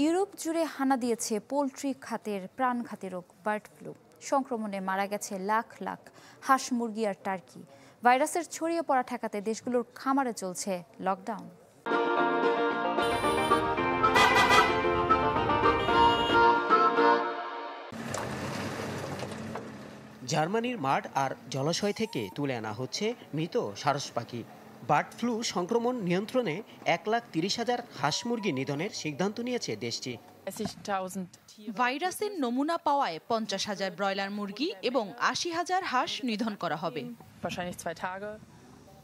Europe জুড়ে হানা দিয়েছে পোলট্রি খাতের প্রাণঘাতী রোগ বার্ড ফ্লু। সংক্রমণে মারা গেছে লাখ লাখ হাঁস, মুরগি আর টার্কি। ভাইরাসের ছড়িয়ে পড়া ঠেকাতে দেশগুলোর খামারে চলছে লকডাউন। জার্মানির মাঠ আর জলাশয় থেকে তুলে আনা হচ্ছে মৃত সারস পাখি। বার্ড ফ্লু সংক্রমণ নিয়ন্ত্রণে 1,30,000 হাঁস মুরগি নিধনের সিদ্ধান্ত নিয়েছে দেশটি। ভাইরাসের নমুনা পাওয়ায় 50,000 ব্রয়লার মুরগি এবং 80,000 হাঁস নিধন করা হবে।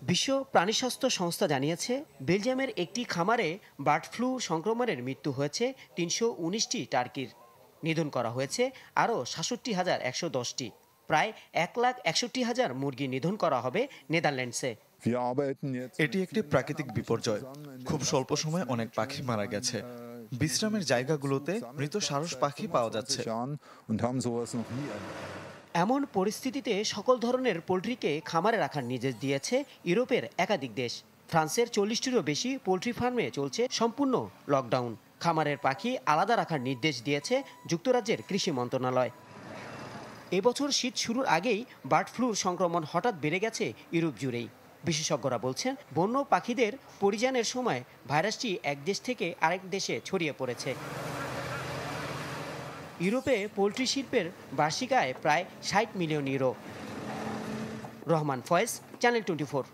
বিশ্ব প্রাণিস্বাস্থ্য সংস্থা জানিয়েছে, বেলজিয়ামের একটি খামারে বার্ড ফ্লু সংক্রমণের মৃত্যু হয়েছে 319টি টার্কির। নিধন করা হয়েছে আরও 67,110টি। প্রায় 1,61,000 মুরগি নিধন করা হবে নেদারল্যান্ডসে। এটি একটি প্রাকৃতিক বিপর্যয়। খুব স্বল্প সময়ে অনেক পাখি মারা গেছে। বিশ্রামের জায়গাগুলোতে মৃত সারস পাখি পাওয়া যাচ্ছে। এমন পরিস্থিতিতে সকল ধরনের পোলট্রিকে খামারে রাখার নির্দেশ দিয়েছে ইউরোপের একাধিক দেশ। ফ্রান্সের 40টিরও বেশি পোলট্রি ফার্মে চলছে সম্পূর্ণ লকডাউন। খামারের পাখি আলাদা রাখার নির্দেশ দিয়েছে যুক্তরাজ্যের কৃষি মন্ত্রণালয়। এবছর শীত শুরুর আগেই বার্ড ফ্লুর সংক্রমণ হঠাৎ বেড়ে গেছে ইউরোপ জুড়েই। বিশেষজ্ঞরা বলছেন, বন্য পাখিদের পরিযানের সময় ভাইরাসটি এক দেশ থেকে আরেক দেশে ছড়িয়ে পড়েছে। ইউরোপে পোলট্রি শিল্পের বার্ষিক আয় প্রায় 60 million euro. Rahman Foyez, channel 24।